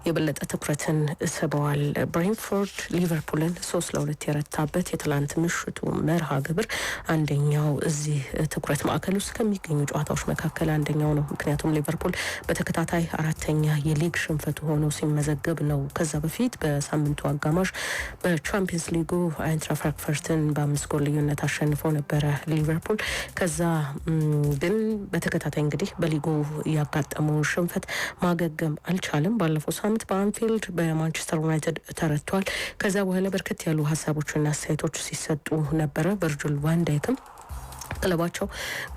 የበለጠ ትኩረትን ስበዋል። ብሬንትፎርድ ሊቨርፑልን 3-2 የረታበት የትላንት ምሽቱ መርሃ ግብር አንደኛው እዚህ ትኩረት ማዕከል ውስጥ ከሚገኙ ጨዋታዎች መካከል አንደኛው ነው። ምክንያቱም ሊቨርፑል በተከታታይ አራተኛ የሊግ ሽንፈቱ ሆኖ ሲመዘገብ ነው። ከዛ በፊት በሳምንቱ አጋማሽ በቻምፒየንስ ሊጉ አይንትራ ፍራንክፈርትን በ5 ጎል ልዩነት አሸንፎ ነበረ ሊቨርፑል። ከዛ ግን በተከታታይ እንግዲህ በሊጉ ያጋጠመው ሽንፈት ማገገም አልቻለም። ባለፈው ሳምንት በአንፊልድ በማንቸስተር ዩናይትድ ተረቷል። ከዛ በኋላ በርከት ያሉ ሀሳቦችና አስተያየቶች ሲሰጡ ነበረ። ቨርጂል ቫን ዳይክም ክለባቸው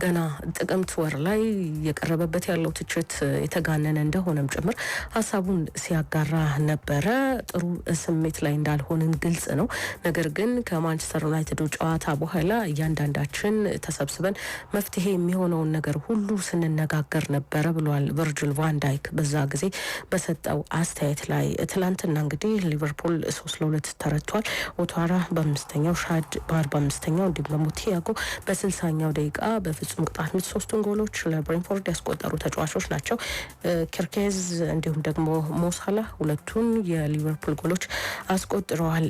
ገና ጥቅምት ወር ላይ የቀረበበት ያለው ትችት የተጋነነ እንደሆነም ጭምር ሀሳቡን ሲያጋራ ነበረ። ጥሩ ስሜት ላይ እንዳልሆንን ግልጽ ነው። ነገር ግን ከማንቸስተር ዩናይትድ ጨዋታ በኋላ እያንዳንዳችን ተሰብስበን መፍትሄ የሚሆነውን ነገር ሁሉ ስንነጋገር ነበረ ብሏል ቨርጂል ቫን ዳይክ በዛ ጊዜ በሰጠው አስተያየት ላይ። ትላንትና እንግዲህ ሊቨርፑል 3-2 ተረቷል። ኦታራ በ5ኛው፣ ሻድ በ45ኛው እንዲሁም ደግሞ ቲያጎ በ60ኛው ደቂቃ በፍጹም ቅጣት ምት 3 ጎሎች ለብሬንትፎርድ ያስቆጠሩ ተጫዋቾች ናቸው። ኬርኬዝ እንዲሁም ደግሞ ሞሳላ ሁለቱን የሊቨርፑል ጎሎች አስቆጥረዋል።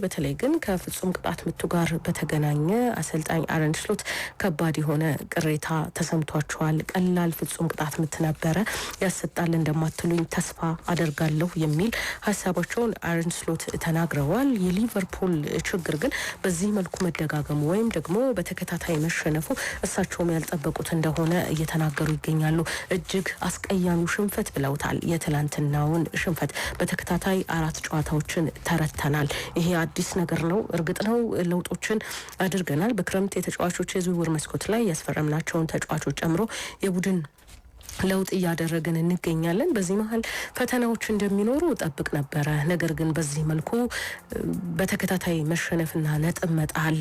በተለይ ግን ከፍጹም ቅጣት ምቱ ጋር በተገናኘ አሰልጣኝ አረን ስሎት ከባድ የሆነ ቅሬታ ተሰምቷቸዋል። ቀላል ፍጹም ቅጣት ምት ነበረ፣ ያሰጣል እንደማትሉኝ ተስፋ አደርጋለሁ የሚል ሀሳባቸውን አረን ስሎት ተናግረዋል። የሊቨርፑል ችግር ግን በዚህ መልኩ መደጋገሙ ወይም ደግሞ በተከታታይ መሸነፉ እሳቸውም ያልጠበቁት እንደሆነ እየተናገሩ ይገኛሉ። እጅግ አስቀያሚው ሽንፈት ብለውታል የትላንትናውን ሽንፈት። በተከታታይ 4 ጨዋታዎችን ተረተናል። ይሄ አዲስ ነገር ነው። እርግጥ ነው ለውጦችን አድርገናል። በክረምት የተጫዋቾች የዝውውር መስኮት ላይ ያስፈረምናቸውን ተጫዋቾች ጨምሮ የቡድን ለውጥ እያደረግን እንገኛለን። በዚህ መሀል ፈተናዎች እንደሚኖሩ ጠብቅ ነበረ። ነገር ግን በዚህ መልኩ በተከታታይ መሸነፍና ነጥብ መጣል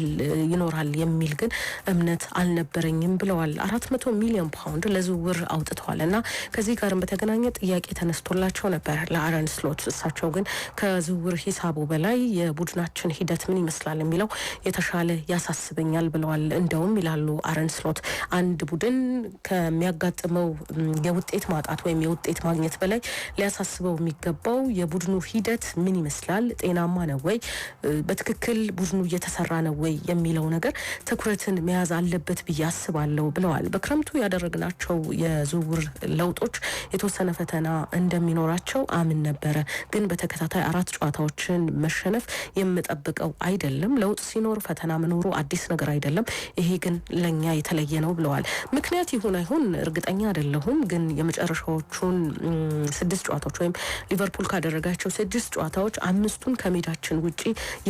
ይኖራል የሚል ግን እምነት አልነበረኝም ብለዋል። 400 ሚሊዮን ፓውንድ ለዝውውር አውጥተዋል እና ከዚህ ጋርም በተገናኘ ጥያቄ ተነስቶላቸው ነበር ለአረን ስሎት። እሳቸው ግን ከዝውውር ሂሳቡ በላይ የቡድናችን ሂደት ምን ይመስላል የሚለው የተሻለ ያሳስበኛል ብለዋል። እንደውም ይላሉ አረን ስሎት አንድ ቡድን ከሚያጋጥመው የውጤት ማጣት ወይም የውጤት ማግኘት በላይ ሊያሳስበው የሚገባው የቡድኑ ሂደት ምን ይመስላል፣ ጤናማ ነው ወይ፣ በትክክል ቡድኑ እየተሰራ ነው ወይ የሚለው ነገር ትኩረትን መያዝ አለበት ብዬ አስባለሁ ብለዋል። በክረምቱ ያደረግናቸው የዝውውር ለውጦች የተወሰነ ፈተና እንደሚኖራቸው አምን ነበረ። ግን በተከታታይ 4 ጨዋታዎችን መሸነፍ የምጠብቀው አይደለም። ለውጥ ሲኖር ፈተና መኖሩ አዲስ ነገር አይደለም። ይሄ ግን ለኛ የተለየ ነው ብለዋል። ምክንያት ይሁን አይሁን እርግጠኛ አይደለሁም። ግን የመጨረሻዎቹን 6 ጨዋታዎች ወይም ሊቨርፑል ካደረጋቸው 6 ጨዋታዎች 5ቱን ከሜዳችን ውጪ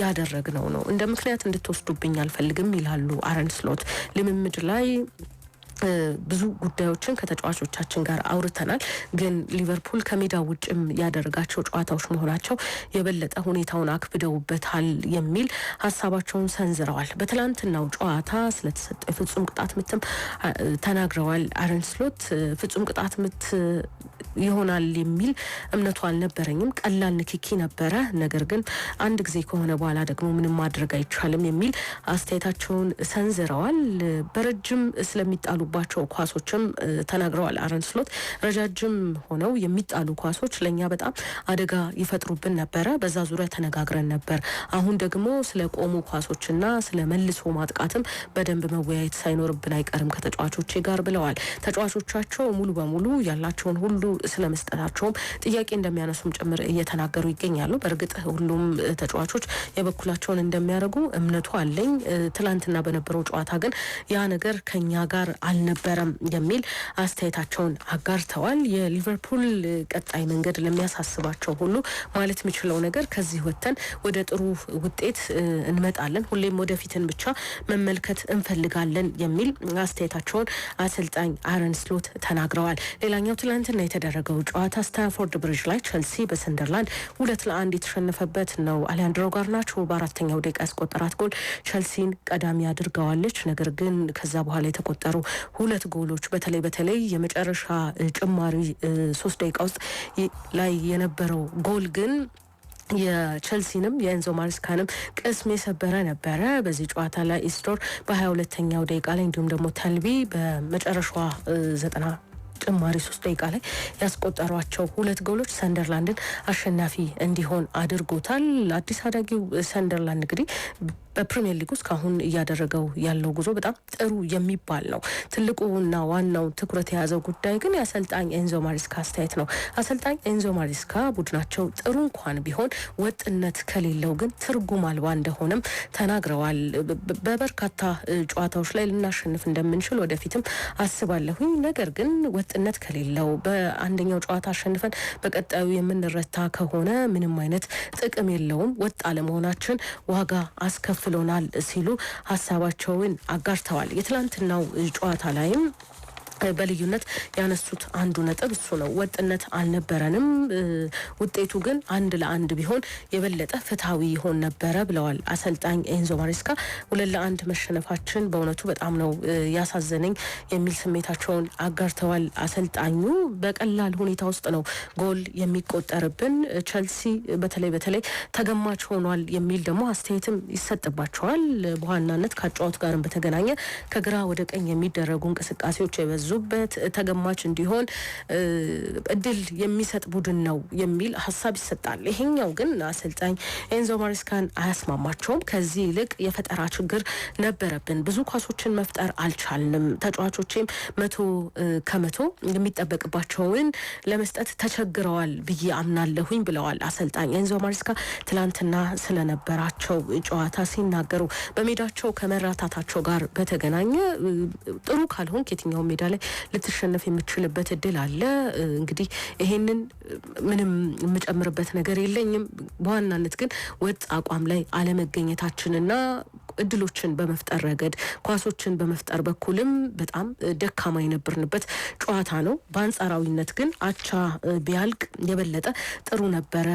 ያደረግነው ነው። እንደ ምክንያት እንድትወስዱብኝ አልፈልግም ይላሉ አረን ስሎት። ልምምድ ላይ ብዙ ጉዳዮችን ከተጫዋቾቻችን ጋር አውርተናል። ግን ሊቨርፑል ከሜዳ ውጭም ያደረጋቸው ጨዋታዎች መሆናቸው የበለጠ ሁኔታውን አክብደውበታል የሚል ሀሳባቸውን ሰንዝረዋል። በትላንትናው ጨዋታ ስለተሰጠው የፍጹም ቅጣት ምትም ተናግረዋል አረን ስሎት። ፍጹም ቅጣት ምት ይሆናል የሚል እምነቱ አልነበረኝም። ቀላል ንክኪ ነበረ። ነገር ግን አንድ ጊዜ ከሆነ በኋላ ደግሞ ምንም ማድረግ አይቻልም የሚል አስተያየታቸውን ሰንዝረዋል። በረጅም ስለሚጣሉባቸው ኳሶችም ተናግረዋል አረን ስሎት። ረጃጅም ሆነው የሚጣሉ ኳሶች ለኛ በጣም አደጋ ይፈጥሩብን ነበረ። በዛ ዙሪያ ተነጋግረን ነበር። አሁን ደግሞ ስለ ቆሙ ኳሶችና ስለ መልሶ ማጥቃትም በደንብ መወያየት ሳይኖርብን አይቀርም ከተጫዋቾቼ ጋር ብለዋል። ተጫዋቾቻቸው ሙሉ በሙሉ ያላቸውን ሁሉ ስለመስጠታቸውም ጥያቄ እንደሚያነሱም ጭምር እየተናገሩ ይገኛሉ። በእርግጥ ሁሉም ተጫዋቾች የበኩላቸውን እንደሚያደርጉ እምነቱ አለኝ። ትላንትና በነበረው ጨዋታ ግን ያ ነገር ከኛ ጋር አልነበረም የሚል አስተያየታቸውን አጋርተዋል። የሊቨርፑል ቀጣይ መንገድ ለሚያሳስባቸው ሁሉ ማለት የሚችለው ነገር ከዚህ ወጥተን ወደ ጥሩ ውጤት እንመጣለን፣ ሁሌም ወደፊትን ብቻ መመልከት እንፈልጋለን የሚል አስተያየታቸውን አሰልጣኝ አረን ስሎት ተናግረዋል። ሌላኛው ትላንትና የተደረገው ጨዋታ ስታንፎርድ ብሪጅ ላይ ቸልሲ በሰንደርላንድ 2-1 የተሸነፈበት ነው። አሌሃንድሮ ጋርናቾ በአራተኛው ደቂቃ ያስቆጠራት ጎል ቸልሲን ቀዳሚ አድርገዋለች። ነገር ግን ከዛ በኋላ የተቆጠሩ 2 ጎሎች በተለይ የመጨረሻ ጭማሪ 3 ደቂቃ ውስጥ ላይ የነበረው ጎል ግን የቸልሲንም የኤንዞ ማሪስካንም ቅስም የሰበረ ነበረ። በዚህ ጨዋታ ላይ ኢስቶር በ22ኛው ደቂቃ ላይ እንዲሁም ደግሞ ተልቢ በመጨረሻዋ ጭማሪ 3 ደቂቃ ላይ ያስቆጠሯቸው 2 ጎሎች ሰንደርላንድን አሸናፊ እንዲሆን አድርጎታል። አዲስ አዳጊው ሰንደርላንድ እንግዲህ በፕሪሚየር ሊግ ውስጥ ካሁን እያደረገው ያለው ጉዞ በጣም ጥሩ የሚባል ነው። ትልቁና ዋናው ትኩረት የያዘው ጉዳይ ግን የአሰልጣኝ ኤንዞ ማሪስካ አስተያየት ነው። አሰልጣኝ ኤንዞ ማሪስካ ቡድናቸው ጥሩ እንኳን ቢሆን ወጥነት ከሌለው ግን ትርጉም አልባ እንደሆነም ተናግረዋል። በበርካታ ጨዋታዎች ላይ ልናሸንፍ እንደምንችል ወደፊትም አስባለሁኝ። ነገር ግን ወጥነት ከሌለው በአንደኛው ጨዋታ አሸንፈን በቀጣዩ የምንረታ ከሆነ ምንም አይነት ጥቅም የለውም። ወጥ አለመሆናችን ዋጋ አስከፍሎናል ሲሉ ሀሳባቸውን አጋርተዋል። የትላንትናው ጨዋታ ላይም በልዩነት ያነሱት አንዱ ነጥብ እሱ ነው። ወጥነት አልነበረንም፣ ውጤቱ ግን 1-1 ቢሆን የበለጠ ፍትሃዊ ይሆን ነበረ ብለዋል አሰልጣኝ ኤንዞ ማሪስካ። 2-1 መሸነፋችን በእውነቱ በጣም ነው ያሳዘነኝ የሚል ስሜታቸውን አጋርተዋል። አሰልጣኙ በቀላል ሁኔታ ውስጥ ነው ጎል የሚቆጠርብን፣ ቸልሲ በተለይ ተገማች ሆኗል የሚል ደግሞ አስተያየትም ይሰጥባቸዋል። በዋናነት ከጨዋታው ጋርም በተገናኘ ከግራ ወደ ቀኝ የሚደረጉ እንቅስቃሴዎች የበዙ ዙበት ተገማች እንዲሆን እድል የሚሰጥ ቡድን ነው የሚል ሀሳብ ይሰጣል። ይሄኛው ግን አሰልጣኝ ኤንዞ ማሪስካን አያስማማቸውም። ከዚህ ይልቅ የፈጠራ ችግር ነበረብን፣ ብዙ ኳሶችን መፍጠር አልቻልንም፣ ተጫዋቾቼም 100% የሚጠበቅባቸውን ለመስጠት ተቸግረዋል ብዬ አምናለሁኝ ብለዋል አሰልጣኝ ኤንዞ ማሪስካ ትላንትና ስለነበራቸው ጨዋታ ሲናገሩ። በሜዳቸው ከመራታታቸው ጋር በተገናኘ ጥሩ ካልሆን ከየትኛው ሜዳ ላይ ልትሸነፍ የምትችልበት እድል አለ። እንግዲህ ይሄንን ምንም የምጨምርበት ነገር የለኝም። በዋናነት ግን ወጥ አቋም ላይ አለመገኘታችንና እድሎችን በመፍጠር ረገድ ኳሶችን በመፍጠር በኩልም በጣም ደካማ የነበርንበት ጨዋታ ነው። በአንጻራዊነት ግን አቻ ቢያልቅ የበለጠ ጥሩ ነበረ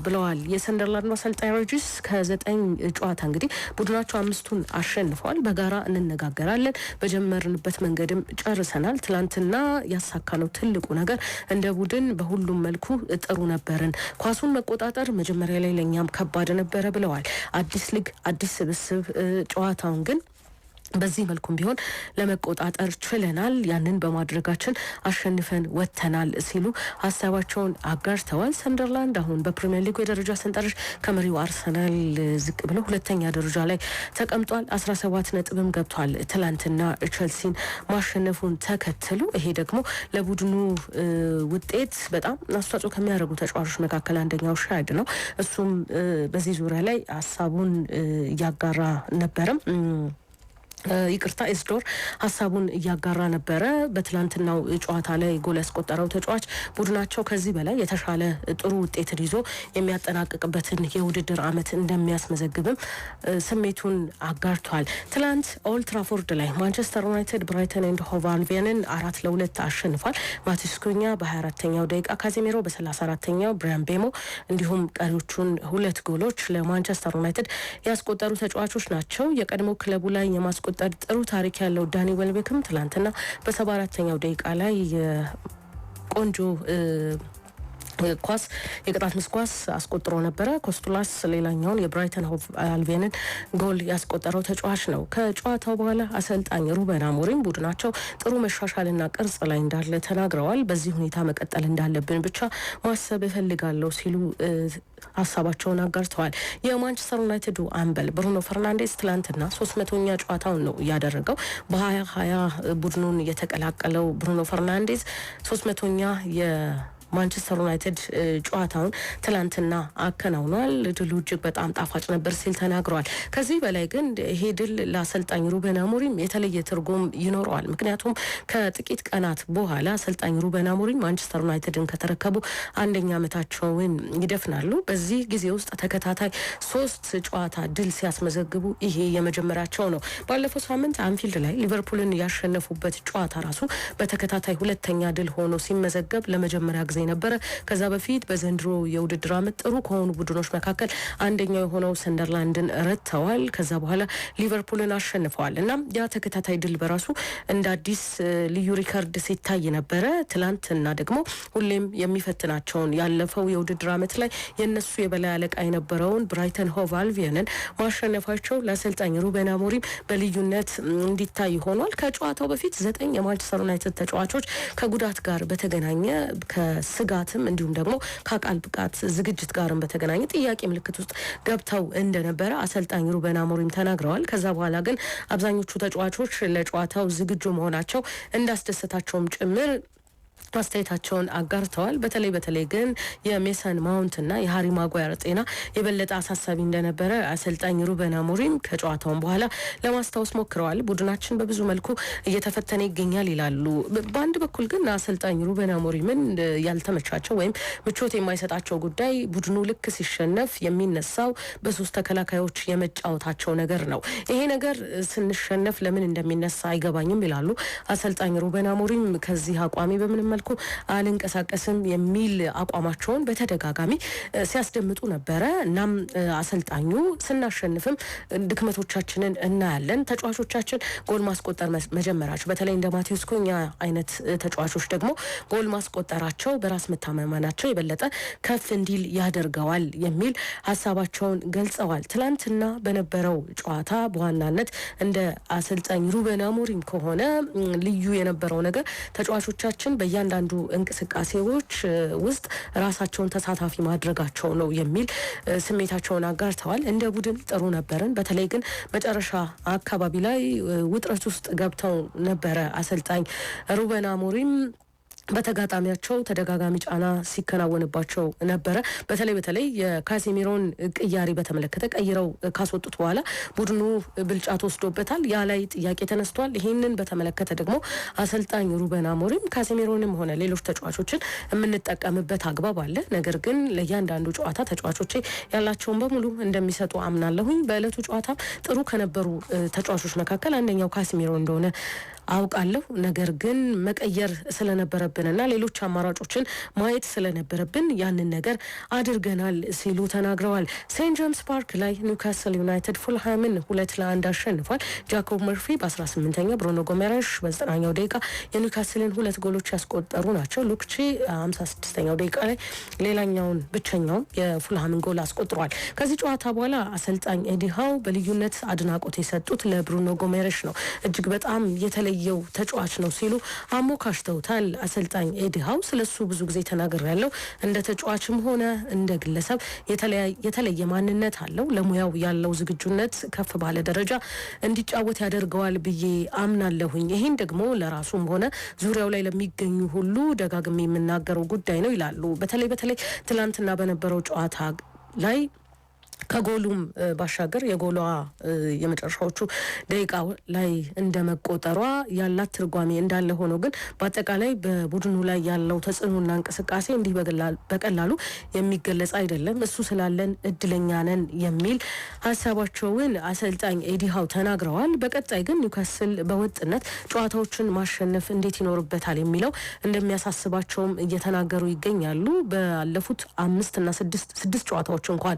ብለዋል የሰንደርላንድ አሰልጣኝ ሮጀርስ። ከ9 ጨዋታ እንግዲህ ቡድናቸው 5ቱን አሸንፈዋል። በጋራ እንነጋገራለን፣ በጀመርንበት መንገድም ጨርሰናል። ትላንትና ያሳካነው ትልቁ ነገር እንደ ቡድን በሁሉም መልኩ ጥሩ ነበርን። ኳሱን መቆጣጠር መጀመሪያ ላይ ለኛም ከባድ ነበረ ብለዋል። አዲስ ሊግ አዲስ ስብስብ ጨዋታውን ግን በዚህ መልኩም ቢሆን ለመቆጣጠር ችለናል፣ ያንን በማድረጋችን አሸንፈን ወጥተናል ሲሉ ሀሳባቸውን አጋርተዋል። ሰንደርላንድ አሁን በፕሪሚየር ሊግ የደረጃ ሰንጠረዥ ከመሪው አርሰናል ዝቅ ብሎ 2ኛ ደረጃ ላይ ተቀምጧል። 17 ነጥብም ገብቷል። ትላንትና ቸልሲን ማሸነፉን ተከትሎ ይሄ ደግሞ ለቡድኑ ውጤት በጣም አስተዋጽኦ ከሚያደርጉ ተጫዋቾች መካከል አንደኛው ሻድ ነው። እሱም በዚህ ዙሪያ ላይ ሀሳቡን እያጋራ ነበረም። ይቅርታ ኤስዶር ሀሳቡን እያጋራ ነበረ። በትላንትናው ጨዋታ ላይ ጎል ያስቆጠረው ተጫዋች ቡድናቸው ከዚህ በላይ የተሻለ ጥሩ ውጤትን ይዞ የሚያጠናቅቅበትን የውድድር ዓመት እንደሚያስመዘግብም ስሜቱን አጋርቷል። ትላንት ኦልድ ትራፎርድ ላይ ማንቸስተር ዩናይትድ ብራይተን ኤንድ ሆቭ አልቢዮንን 4-2 አሸንፏል። ማቲስ ኩኛ በ24ኛው ደቂቃ፣ ካዜሜሮ በ34ኛው፣ ብራያን ቤሞ እንዲሁም ቀሪዎቹን 2 ጎሎች ለማንቸስተር ዩናይትድ ያስቆጠሩ ተጫዋቾች ናቸው። የቀድሞ ክለቡ ላይ የማስቆጠር ጥሩ ታሪክ ያለው ዳኒ ዌልቤክም ትላንትና በ74ኛው ደቂቃ ላይ ቆንጆ ኳስ የቅጣት ምት ኳስ አስቆጥሮ ነበረ። ኮስቱላስ ሌላኛውን የብራይተን ሆቭ አልቢዮንን ጎል ያስቆጠረው ተጫዋች ነው። ከጨዋታው በኋላ አሰልጣኝ ሩበን አሞሪም ቡድናቸው ጥሩ መሻሻልና ቅርጽ ላይ እንዳለ ተናግረዋል። በዚህ ሁኔታ መቀጠል እንዳለብን ብቻ ማሰብ እፈልጋለሁ ሲሉ ሀሳባቸውን አጋርተዋል። የማንቸስተር ዩናይትዱ አምበል ብሩኖ ፈርናንዴስ ትላንትና 300ኛ ጨዋታውን ነው ያደረገው። በ2020 ቡድኑን የተቀላቀለው ብሩኖ ፈርናንዴስ 300ኛ ማንቸስተር ዩናይትድ ጨዋታውን ትላንትና አከናውኗል። ድሉ እጅግ በጣም ጣፋጭ ነበር ሲል ተናግሯል። ከዚህ በላይ ግን ይሄ ድል ለአሰልጣኝ ሩበን አሞሪም የተለየ ትርጉም ይኖረዋል። ምክንያቱም ከጥቂት ቀናት በኋላ አሰልጣኝ ሩበን አሞሪም ማንቸስተር ዩናይትድን ከተረከቡ 1ኛ ዓመታቸውን ይደፍናሉ። በዚህ ጊዜ ውስጥ ተከታታይ 3 ጨዋታ ድል ሲያስመዘግቡ ይሄ የመጀመሪያቸው ነው። ባለፈው ሳምንት አንፊልድ ላይ ሊቨርፑልን ያሸነፉበት ጨዋታ ራሱ በተከታታይ 2ኛ ድል ሆኖ ሲመዘገብ ለመጀመሪያ ጊዜ ነበረ። ከዛ በፊት በዘንድሮ የውድድር ዓመት ጥሩ ከሆኑ ቡድኖች መካከል አንደኛው የሆነው ሰንደርላንድን ረድተዋል። ከዛ በኋላ ሊቨርፑልን አሸንፈዋል እና ያ ተከታታይ ድል በራሱ እንደ አዲስ ልዩ ሪከርድ ሲታይ ነበረ። ትላንትና ደግሞ ሁሌም የሚፈትናቸውን ያለፈው የውድድር ዓመት ላይ የነሱ የበላይ አለቃ የነበረውን ብራይተን ሆቭ አልቢዮንን ማሸነፋቸው ለአሰልጣኝ ሩበን አሞሪም በልዩነት እንዲታይ ሆኗል። ከጨዋታው በፊት 9 የማንቸስተር ዩናይትድ ተጫዋቾች ከጉዳት ጋር በተገናኘ ከስጋትም እንዲሁም ደግሞ ከአካል ብቃት ዝግጅት ጋርም በተገናኘ ጥያቄ ምልክት ውስጥ ገብተው እንደነበረ አሰልጣኝ ሩበን አሞሪም ተናግረዋል። ከዛ በኋላ ግን አብዛኞቹ ተጫዋቾች ለጨዋታው ዝግጁ መሆናቸው እንዳስደሰታቸውም ጭምር አስተያየታቸውን አጋርተዋል። በተለይ ግን የሜሰን ማውንትና የሃሪ ማጓየር ጤና የበለጠ አሳሳቢ እንደነበረ አሰልጣኝ ሩበን አሞሪም ከጨዋታው በኋላ ለማስታወስ ሞክረዋል። ቡድናችን በብዙ መልኩ እየተፈተነ ይገኛል ይላሉ። በአንድ በኩል ግን አሰልጣኝ ሩበን አሞሪምን ያልተመቻቸው ወይም ምቾት የማይሰጣቸው ጉዳይ ቡድኑ ልክ ሲሸነፍ የሚነሳው በሶስት ተከላካዮች የመጫወታቸው ነገር ነው። ይሄ ነገር ስንሸነፍ ለምን እንደሚነሳ አይገባኝም ይላሉ አሰልጣኝ ሩበን አሞሪም። ከዚህ አቋሚ በምንም መልኩ አልንቀሳቀስም የሚል አቋማቸውን በተደጋጋሚ ሲያስደምጡ ነበረ። እናም አሰልጣኙ ስናሸንፍም ድክመቶቻችንን እናያለን፣ ተጫዋቾቻችን ጎል ማስቆጠር መጀመራቸው በተለይ እንደ ማቴዎስ ኩኛ አይነት ተጫዋቾች ደግሞ ጎል ማስቆጠራቸው በራስ መተማመናቸው የበለጠ ከፍ እንዲል ያደርገዋል የሚል ሀሳባቸውን ገልጸዋል። ትላንትና በነበረው ጨዋታ በዋናነት እንደ አሰልጣኝ ሩበን አሞሪም ከሆነ ልዩ የነበረው ነገር ተጫዋቾቻችን በእያንዳንዱ እንቅስቃሴዎች ውስጥ ራሳቸውን ተሳታፊ ማድረጋቸው ነው የሚል ስሜታቸውን አጋርተዋል። እንደ ቡድን ጥሩ ነበርን፣ በተለይ ግን መጨረሻ አካባቢ ላይ ውጥረት ውስጥ ገብተው ነበረ አሰልጣኝ ሩበን አሞሪም። በተጋጣሚያቸው ተደጋጋሚ ጫና ሲከናወንባቸው ነበረ። በተለይ የካሴሚሮን ቅያሪ በተመለከተ ቀይረው ካስወጡት በኋላ ቡድኑ ብልጫ ተወስዶበታል። ያ ላይ ጥያቄ ተነስቷል። ይህንን በተመለከተ ደግሞ አሰልጣኝ ሩበን አሞሪም ካሴሚሮንም ሆነ ሌሎች ተጫዋቾችን የምንጠቀምበት አግባብ አለ፣ ነገር ግን ለእያንዳንዱ ጨዋታ ተጫዋቾቼ ያላቸውን በሙሉ እንደሚሰጡ አምናለሁኝ። በዕለቱ ጨዋታ ጥሩ ከነበሩ ተጫዋቾች መካከል አንደኛው ካሴሚሮ እንደሆነ አውቃለሁ፣ ነገር ግን መቀየር ስለነበረብንና ሌሎች አማራጮችን ማየት ስለነበረብን ያንን ነገር አድርገናል ሲሉ ተናግረዋል። ሴንት ጄምስ ፓርክ ላይ ኒውካስል ዩናይትድ ፉልሃምን 2-1 አሸንፏል። ጃኮብ መርፊ በ18ኛው፣ ብሩኖ ጎሜሬሽ በ9ኛው ደቂቃ የኒውካስልን 2 ጎሎች ያስቆጠሩ ናቸው። ሉክቺ 56ኛው ደቂቃ ላይ ሌላኛውን ብቸኛውን የፉልሃምን ጎል አስቆጥሯል። ከዚህ ጨዋታ በኋላ አሰልጣኝ ኤዲ ሃው በልዩነት አድናቆት የሰጡት ለብሩኖ ጎሜሬሽ ነው። እጅግ በጣም የተለየው ተጫዋች ነው ሲሉ አሞካሽተውታል። አሰልጣኝ ኤዲ ሃው ስለሱ ብዙ ጊዜ ተናግሬያለሁ። እንደ ተጫዋችም ሆነ እንደ ግለሰብ የተለየ ማንነት አለው። ለሙያው ያለው ዝግጁነት ከፍ ባለ ደረጃ እንዲጫወት ያደርገዋል ብዬ አምናለሁኝ። ይሄን ደግሞ ለራሱም ሆነ ዙሪያው ላይ ለሚገኙ ሁሉ ደጋግሜ የምናገረው ጉዳይ ነው ይላሉ። በተለይ ትላንትና በነበረው ጨዋታ ላይ ከጎሉም ባሻገር የጎሏ የመጨረሻዎቹ ደቂቃ ላይ እንደመቆጠሯ ያላት ትርጓሜ እንዳለ ሆኖ ግን በአጠቃላይ በቡድኑ ላይ ያለው ተጽዕኖና እንቅስቃሴ እንዲህ በቀላሉ የሚገለጽ አይደለም። እሱ ስላለን እድለኛ ነን የሚል ሀሳባቸውን አሰልጣኝ ኤዲ ሃው ተናግረዋል። በቀጣይ ግን ኒውካስል በወጥነት ጨዋታዎችን ማሸነፍ እንዴት ይኖርበታል የሚለው እንደሚያሳስባቸውም እየተናገሩ ይገኛሉ። ባለፉት 5 እና 6 ጨዋታዎች እንኳን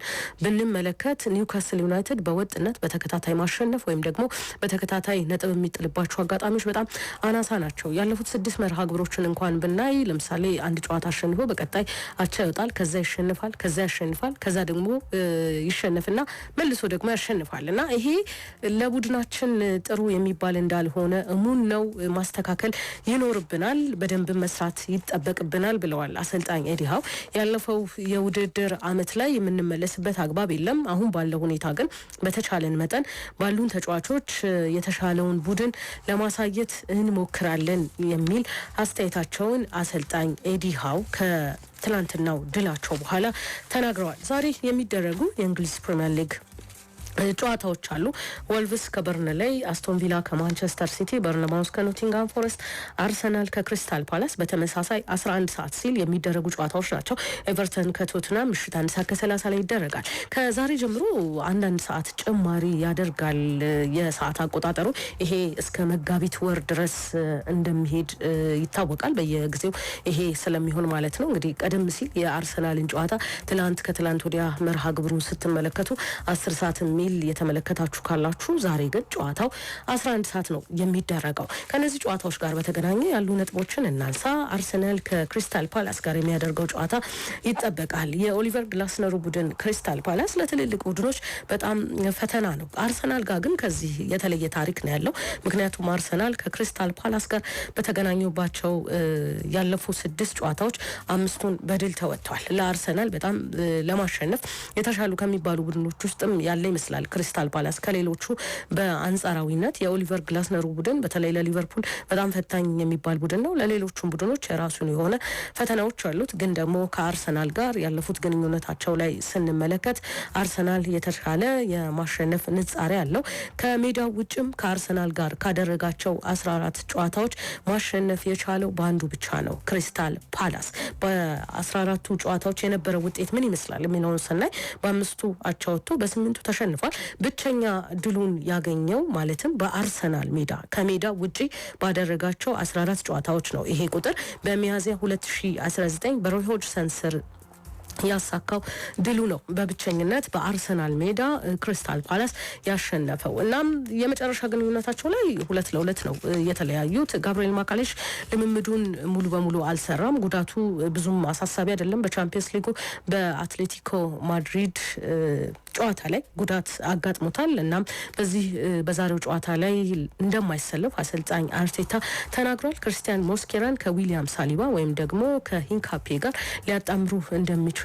መለከት ኒውካስል ዩናይትድ በወጥነት በተከታታይ ማሸነፍ ወይም ደግሞ በተከታታይ ነጥብ የሚጥልባቸው አጋጣሚዎች በጣም አናሳ ናቸው። ያለፉት 6 መርሃ ግብሮችን እንኳን ብናይ ለምሳሌ አንድ ጨዋታ አሸንፎ በቀጣይ አቻ ይወጣል፣ ከዛ ይሸንፋል፣ ከዛ ያሸንፋል፣ ከዛ ደግሞ ይሸነፍና መልሶ ደግሞ ያሸንፋል እና ይሄ ለቡድናችን ጥሩ የሚባል እንዳልሆነ እሙን ነው። ማስተካከል ይኖርብናል፣ በደንብ መስራት ይጠበቅብናል ብለዋል አሰልጣኝ ኤዲ ሃው። ያለፈው የውድድር ዓመት ላይ የምንመለስበት አግባብ የለም። አሁን ባለው ሁኔታ ግን በተቻለን መጠን ባሉን ተጫዋቾች የተሻለውን ቡድን ለማሳየት እንሞክራለን የሚል አስተያየታቸውን አሰልጣኝ ኤዲ ሃው ከትላንትናው ድላቸው በኋላ ተናግረዋል። ዛሬ የሚደረጉ የእንግሊዝ ፕሪሚየር ሊግ ጨዋታዎች አሉ። ወልቭስ ከበርንሌይ፣ አስቶን ቪላ ከማንቸስተር ሲቲ፣ በርንማውስ ከኖቲንጋም ፎረስት፣ አርሰናል ከክሪስታል ፓላስ በተመሳሳይ 11 ሰዓት ሲል የሚደረጉ ጨዋታዎች ናቸው። ኤቨርተን ከቶትናም ምሽት 1 ሰዓት ከ30 ላይ ይደረጋል። ከዛሬ ጀምሮ አንዳንድ ሰዓት ጭማሪ ያደርጋል የሰዓት አቆጣጠሩ። ይሄ እስከ መጋቢት ወር ድረስ እንደሚሄድ ይታወቃል። በየጊዜው ይሄ ስለሚሆን ማለት ነው። እንግዲህ ቀደም ሲል የአርሰናልን ጨዋታ ከትላንት ወዲያ መርሃ ግብሩን ስትመለከቱ 10 ሰዓት ሚል የተመለከታችሁ ካላችሁ፣ ዛሬ ግን ጨዋታው 11 ሰዓት ነው የሚደረገው። ከነዚህ ጨዋታዎች ጋር በተገናኘ ያሉ ነጥቦችን እናንሳ። አርሰናል ከክሪስታል ፓላስ ጋር የሚያደርገው ጨዋታ ይጠበቃል። የኦሊቨር ግላስነሩ ቡድን ክሪስታል ፓላስ ለትልልቅ ቡድኖች በጣም ፈተና ነው። አርሰናል ጋር ግን ከዚህ የተለየ ታሪክ ነው ያለው። ምክንያቱም አርሰናል ከክሪስታል ፓላስ ጋር በተገናኙባቸው ያለፉ 6 ጨዋታዎች 5ቱን በድል ተወጥቷል። ለአርሰናል በጣም ለማሸነፍ የተሻሉ ከሚባሉ ቡድኖች ውስጥም ያለ ይመስላል ክሪስታል ፓላስ ከሌሎቹ በአንጻራዊነት። የኦሊቨር ግላስነሩ ቡድን በተለይ ለሊቨርፑል በጣም ፈታኝ የሚባል ቡድን ነው። ለሌሎቹም ቡድኖች የራሱን የሆነ ፈተናዎች አሉት። ግን ደግሞ ከአርሰናል ጋር ያለፉት ግንኙነታቸው ላይ ስንመለከት አርሰናል የተሻለ የማሸነፍ ንጻሬ አለው። ከሜዳው ውጭም ከአርሰናል ጋር ካደረጋቸው 14 ጨዋታዎች ማሸነፍ የቻለው በአንዱ ብቻ ነው፣ ክሪስታል ፓላስ። በ14ቱ ጨዋታዎች የነበረው ውጤት ምን ይመስላል የሚለውን ስናይ በ5ቱ አቻ ወጥቶ በ8ቱ ተሸንፏል። ብቸኛ ድሉን ያገኘው ማለትም በአርሰናል ሜዳ ከሜዳ ውጪ ባደረጋቸው 14 ጨዋታዎች ነው። ይሄ ቁጥር በሚያዝያ 2019 በሮይ ሆጅሰን ስር ያሳካው ድሉ ነው። በብቸኝነት በአርሰናል ሜዳ ክሪስታል ፓላስ ያሸነፈው። እናም የመጨረሻ ግንኙነታቸው ላይ 2-2 ነው የተለያዩት። ጋብሪኤል ማካሌሽ ልምምዱን ሙሉ በሙሉ አልሰራም። ጉዳቱ ብዙም አሳሳቢ አይደለም። በቻምፒየንስ ሊጉ በአትሌቲኮ ማድሪድ ጨዋታ ላይ ጉዳት አጋጥሞታል። እናም በዛሬው ጨዋታ ላይ እንደማይሰለፍ አሰልጣኝ አርቴታ ተናግሯል። ክርስቲያን ሞስኬራን ከዊሊያም ሳሊባ ወይም ደግሞ ከሂንካፔ ጋር ሊያጣምሩ እንደሚችሉ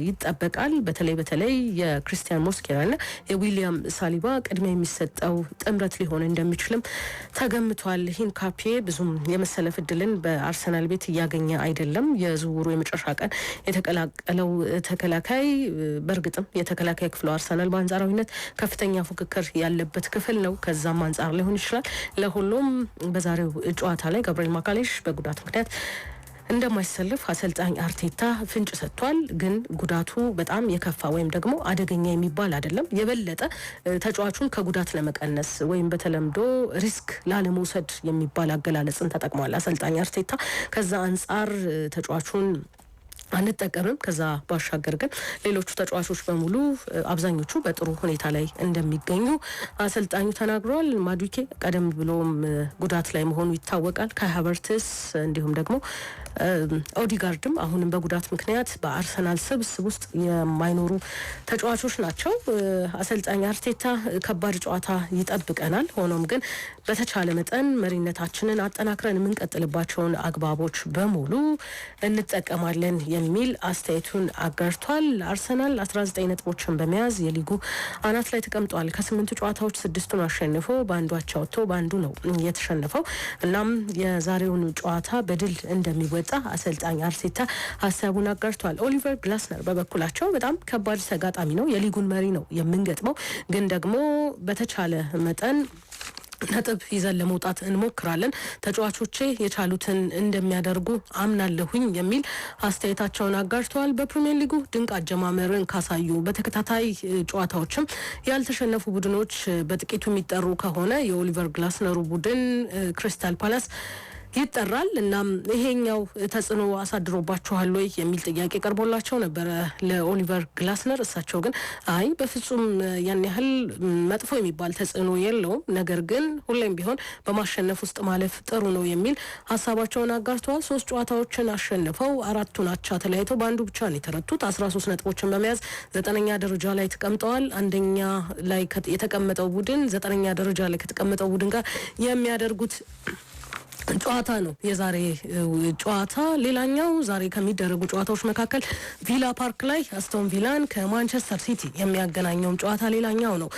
ይጠበቃል። በተለይ የክርስቲያን ሞስኬራና የዊሊያም ሳሊባ ቅድሚያ የሚሰጠው ጥምረት ሊሆን እንደሚችልም ተገምቷል። ሂንካፔ ብዙም የመሰለፍ እድልን በአርሰናል ቤት እያገኘ አይደለም። የዝውውሩ የመጨረሻ ቀን የተቀላቀለው ተከላካይ በእርግጥም የተከላካይ ክፍሉ አርሰናል በአንጻራዊነት ከፍተኛ ፉክክር ያለበት ክፍል ነው። ከዛም አንጻር ሊሆን ይችላል። ለሁሉም በዛሬው ጨዋታ ላይ ጋብሪኤል ማካሌሽ በጉዳት ምክንያት እንደማይሰልፍ አሰልጣኝ አርቴታ ፍንጭ ሰጥቷል። ግን ጉዳቱ በጣም የከፋ ወይም ደግሞ አደገኛ የሚባል አይደለም። የበለጠ ተጫዋቹን ከጉዳት ለመቀነስ ወይም በተለምዶ ሪስክ ላለመውሰድ የሚባል አገላለጽን ተጠቅሟል አሰልጣኝ አርቴታ። ከዛ አንጻር ተጫዋቹን አንጠቀምም። ከዛ ባሻገር ግን ሌሎቹ ተጫዋቾች በሙሉ አብዛኞቹ በጥሩ ሁኔታ ላይ እንደሚገኙ አሰልጣኙ ተናግረዋል። ማዱኬ ቀደም ብሎም ጉዳት ላይ መሆኑ ይታወቃል። ካይ ሃቨርትስ እንዲሁም ደግሞ ኦዲጋርድም አሁንም በጉዳት ምክንያት በአርሰናል ስብስብ ውስጥ የማይኖሩ ተጫዋቾች ናቸው። አሰልጣኝ አርቴታ ከባድ ጨዋታ ይጠብቀናል፣ ሆኖም ግን በተቻለ መጠን መሪነታችንን አጠናክረን የምንቀጥልባቸውን አግባቦች በሙሉ እንጠቀማለን የሚል አስተያየቱን አጋርቷል። አርሰናል 19 ነጥቦችን በመያዝ የሊጉ አናት ላይ ተቀምጧል። ከ8 ጨዋታዎች 6ቱን አሸንፎ በአንዱ አቻ ወጥቶ በአንዱ ነው የተሸነፈው። እናም የዛሬውን ጨዋታ በድል እንደሚወጣ አሰልጣኝ አርቴታ ሀሳቡን አጋርቷል። ኦሊቨር ግላስነር በበኩላቸው በጣም ከባድ ተጋጣሚ ነው፣ የሊጉን መሪ ነው የምንገጥመው፣ ግን ደግሞ በተቻለ መጠን ነጥብ ይዘን ለመውጣት እንሞክራለን፣ ተጫዋቾቼ የቻሉትን እንደሚያደርጉ አምናለሁኝ የሚል አስተያየታቸውን አጋርተዋል። በፕሪሚየር ሊጉ ድንቅ አጀማመርን ካሳዩ በተከታታይ ጨዋታዎችም ያልተሸነፉ ቡድኖች በጥቂቱ የሚጠሩ ከሆነ የኦሊቨር ግላስነሩ ቡድን ክሪስታል ፓላስ ይጠራል። እናም ይሄኛው ተጽዕኖ አሳድሮባቸዋል ወይ የሚል ጥያቄ ቀርቦላቸው ነበረ ለኦሊቨር ግላስነር። እሳቸው ግን አይ በፍጹም ያን ያህል መጥፎ የሚባል ተጽዕኖ የለውም፣ ነገር ግን ሁሌም ቢሆን በማሸነፍ ውስጥ ማለፍ ጥሩ ነው የሚል ሀሳባቸውን አጋርተዋል። 3 ጨዋታዎችን አሸንፈው 4ቱን አቻ ተለያይተው በአንዱ ብቻ ነው የተረቱት። 13 ነጥቦችን በመያዝ 9ኛ ደረጃ ላይ ተቀምጠዋል። አንደኛ ላይ የተቀመጠው ቡድን 9ኛ ደረጃ ላይ ከተቀመጠው ቡድን ጋር የሚያደርጉት ጨዋታ ነው የዛሬ ጨዋታ። ሌላኛው ዛሬ ከሚደረጉ ጨዋታዎች መካከል ቪላ ፓርክ ላይ አስቶን ቪላን ከማንቸስተር ሲቲ የሚያገናኘው ጨዋታ ሌላኛው ነው።